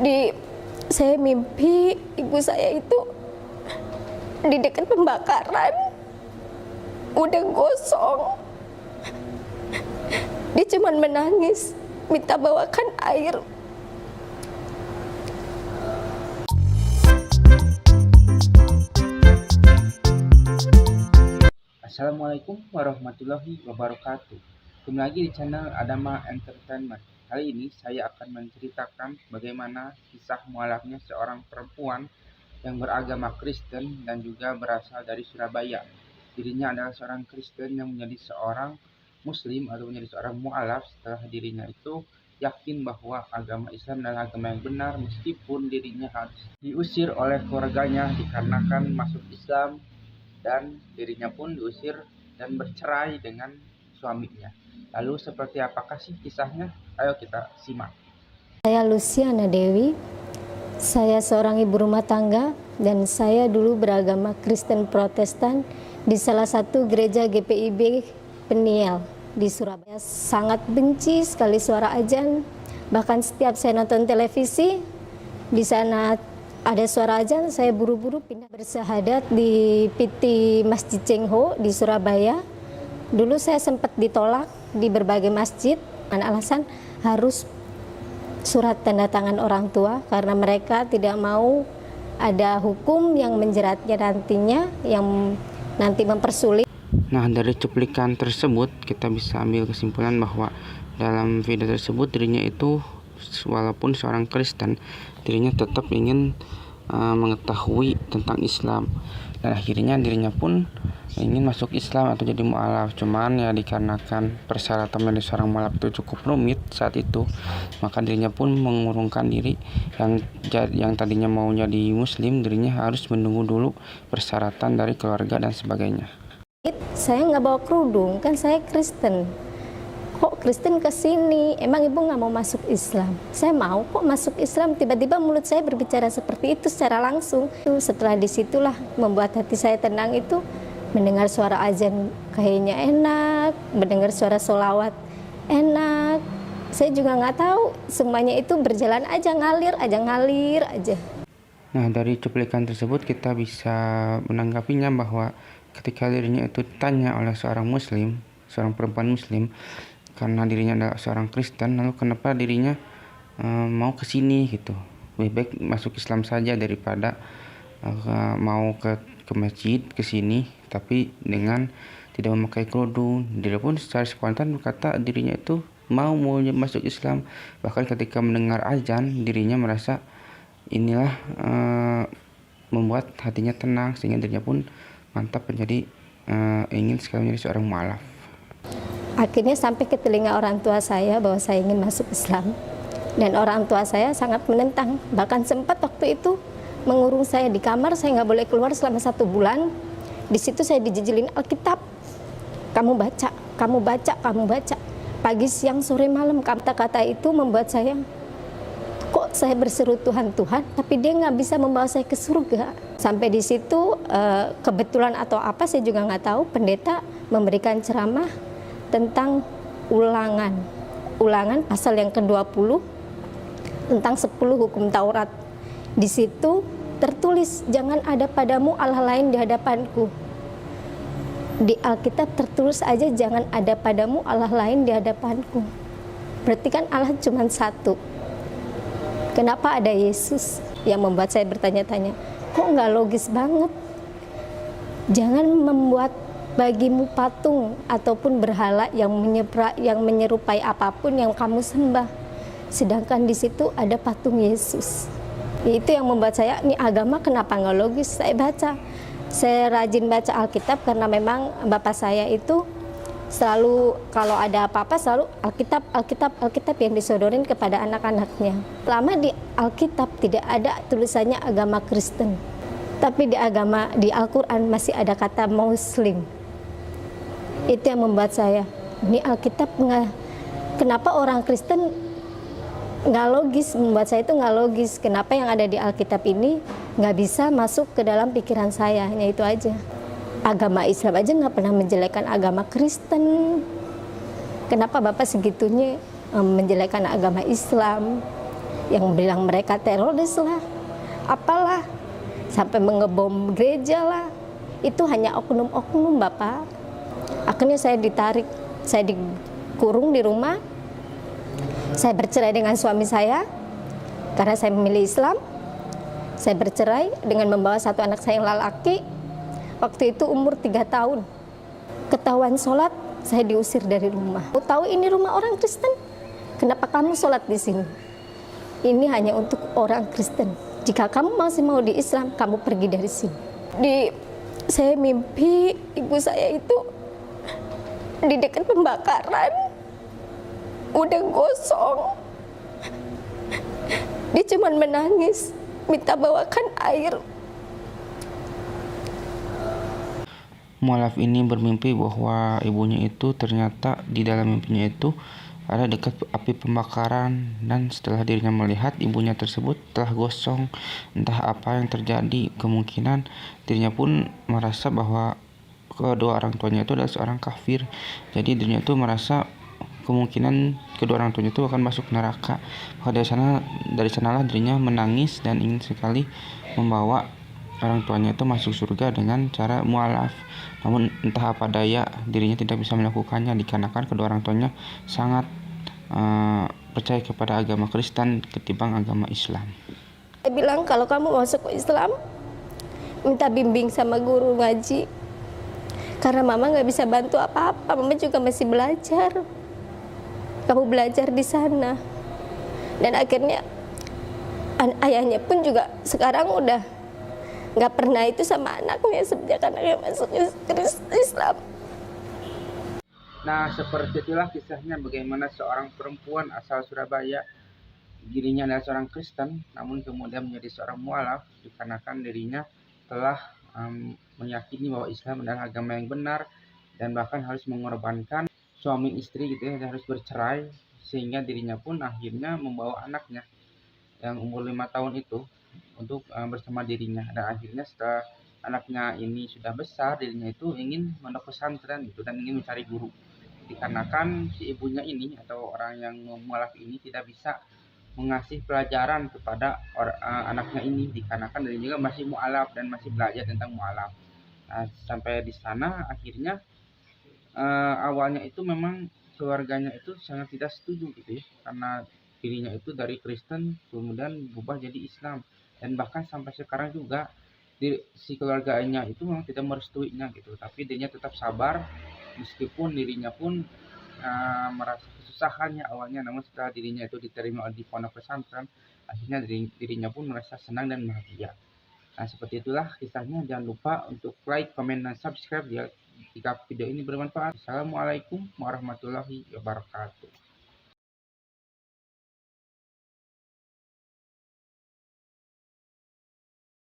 Di saya mimpi ibu saya itu di dekat pembakaran, udah gosong. Dia cuma menangis, minta bawakan air. Assalamualaikum warahmatullahi wabarakatuh. Kembali lagi di channel Adama Entertainment. Kali ini saya akan menceritakan bagaimana kisah mualafnya seorang perempuan yang beragama Kristen dan juga berasal dari Surabaya. Dirinya adalah seorang Kristen yang menjadi seorang Muslim atau menjadi seorang mualaf setelah dirinya itu yakin bahwa agama Islam adalah agama yang benar, meskipun dirinya harus diusir oleh keluarganya dikarenakan masuk Islam, dan dirinya pun diusir dan bercerai dengan suaminya. Lalu seperti apakah sih kisahnya? Ayo kita simak. Saya Luciana Dewi, saya seorang ibu rumah tangga dan saya dulu beragama Kristen Protestan di salah satu gereja GPIB Peniel di Surabaya. Sangat benci sekali suara azan, bahkan setiap saya nonton televisi, di sana ada suara azan, saya buru-buru pindah bersyahadat di PT Masjid Cengho di Surabaya. Dulu saya sempat ditolak di berbagai masjid, dengan alasan harus surat tanda tangan orang tua karena mereka tidak mau ada hukum yang menjeratnya nantinya, yang nanti mempersulit. Nah, dari cuplikan tersebut kita bisa ambil kesimpulan bahwa dalam video tersebut dirinya itu walaupun seorang Kristen, dirinya tetap ingin mengetahui tentang Islam, dan akhirnya dirinya pun ingin masuk Islam atau jadi mualaf. Cuman ya dikarenakan persyaratan menjadi seorang mualaf itu cukup rumit saat itu, maka dirinya pun mengurungkan diri. Yang tadinya mau jadi Muslim, dirinya harus menunggu dulu persyaratan dari keluarga dan sebagainya. Saya nggak bawa kerudung, kan saya Kristen. Kok Kristen ke sini? Emang ibu nggak mau masuk Islam? Saya mau kok masuk Islam. Tiba-tiba mulut saya berbicara seperti itu secara langsung. Setelah disitulah membuat hati saya tenang, itu mendengar suara azan kayaknya enak, mendengar suara sholawat enak. Saya juga nggak tahu, semuanya itu berjalan aja, ngalir aja. Nah, dari cuplikan tersebut kita bisa menanggapinya bahwa ketika dirinya itu ditanya oleh seorang Muslim, seorang perempuan Muslim, karena dirinya adalah seorang Kristen, lalu kenapa dirinya mau ke sini gitu. Lebih baik masuk Islam saja daripada mau ke masjid ke sini tapi dengan tidak memakai kerudung. Dia pun secara spontan berkata dirinya itu mau masuk Islam. Bahkan ketika mendengar azan, dirinya merasa inilah membuat hatinya tenang, sehingga dirinya pun mantap menjadi ingin sekali menjadi seorang mualaf. Akhirnya sampai ke telinga orang tua saya bahwa saya ingin masuk Islam, dan orang tua saya sangat menentang. Bahkan sempat waktu itu mengurung saya di kamar, saya nggak boleh keluar selama 1 bulan. Di situ saya dijijilin Alkitab, kamu baca. Pagi, siang, sore, malam. Kata-kata itu membuat saya, kok saya berseru Tuhan, tapi dia nggak bisa membawa saya ke surga. Sampai di situ kebetulan atau apa saya juga nggak tahu, pendeta memberikan ceramah tentang ulangan pasal yang ke-20 tentang 10 hukum Taurat. Di situ tertulis, jangan ada padamu Allah lain di hadapanku. Di Alkitab tertulis aja, jangan ada padamu Allah lain di hadapanku. Berarti kan Allah cuma satu. Kenapa ada Yesus? Yang membuat saya bertanya-tanya, kok nggak logis banget? Jangan membuat bagimu patung ataupun berhala yang menyerupai apapun yang kamu sembah. Sedangkan di situ ada patung Yesus. Itu yang membuat saya, ini agama kenapa nggak logis? Saya rajin baca Alkitab karena memang bapak saya itu selalu kalau ada apa-apa selalu Alkitab yang disodorin kepada anak-anaknya. Lama di Alkitab tidak ada tulisannya agama Kristen, tapi di Al-Quran masih ada kata Muslim. Itu yang membuat saya, ini Alkitab kenapa orang Kristen nggak logis, membuat saya itu nggak logis. Kenapa yang ada di Alkitab ini nggak bisa masuk ke dalam pikiran saya? Hanya itu aja. Agama Islam aja nggak pernah menjelekkan agama Kristen. Kenapa Bapak segitunya menjelekkan agama Islam? yang bilang mereka teroris lah, apalah, sampai mengebom gereja lah. Itu hanya oknum-oknum, Bapak. Akhirnya saya ditarik, saya dikurung di rumah. Saya bercerai dengan suami saya karena saya memilih Islam. Saya bercerai dengan membawa satu anak saya yang laki. Waktu itu umur 3 tahun. Ketahuan sholat, saya diusir dari rumah. Aku tahu ini rumah orang Kristen. Kenapa kamu sholat di sini? Ini hanya untuk orang Kristen. Jika kamu masih mau di Islam, kamu pergi dari sini. Saya mimpi ibu saya itu di dekat pembakaran, udah gosong. Dia cuma menangis, minta bawakan air. Mualaf ini bermimpi bahwa ibunya itu ternyata di dalam mimpinya itu ada dekat api pembakaran, dan setelah dirinya melihat ibunya tersebut telah gosong. Entah apa yang terjadi, kemungkinan dirinya pun merasa bahwa kedua orang tuanya itu adalah seorang kafir. Jadi dirinya itu merasa kemungkinan kedua orang tuanya itu akan masuk neraka. Maka dari sanalah dirinya menangis dan ingin sekali membawa orang tuanya itu masuk surga dengan cara mualaf. Namun entah apa daya dirinya tidak bisa melakukannya dikarenakan kedua orang tuanya sangat percaya kepada agama Kristen ketimbang agama Islam. Saya bilang kalau kamu masuk ke Islam, minta bimbing sama guru ngaji. Karena mama nggak bisa bantu apa-apa, mama juga masih belajar. Kamu belajar di sana. Dan akhirnya ayahnya pun juga sekarang udah nggak pernah itu sama anaknya sejak anaknya masuk Islam. Nah, seperti itulah kisahnya bagaimana seorang perempuan asal Surabaya, dirinya adalah seorang Kristen, namun kemudian menjadi seorang mualaf dikarenakan dirinya telah meyakini bahwa Islam adalah agama yang benar, dan bahkan harus mengorbankan suami istri gitu ya, harus bercerai, sehingga dirinya pun akhirnya membawa anaknya yang umur 5 tahun itu untuk bersama dirinya. Dan akhirnya setelah anaknya ini sudah besar, dirinya itu ingin mondok pesantren gitu dan ingin mencari guru. Dikarenakan si ibunya ini atau orang yang mualaf ini tidak bisa mengasih pelajaran kepada anaknya ini, dikarenakan dirinya juga masih mualaf dan masih belajar tentang mualaf. Nah, sampai di sana akhirnya awalnya itu memang keluarganya itu sangat tidak setuju gitu ya, karena dirinya itu dari Kristen kemudian berubah jadi Islam, dan bahkan sampai sekarang juga si keluarganya itu memang tidak merestuinya gitu, tapi dirinya tetap sabar meskipun dirinya pun merasa kesusahannya awalnya. Namun setelah dirinya itu diterima di pondok pesantren, akhirnya dirinya pun merasa senang dan bahagia. Nah, seperti itulah kisahnya. Jangan lupa untuk like, comment, dan subscribe ya jika video ini bermanfaat. Assalamualaikum warahmatullahi wabarakatuh.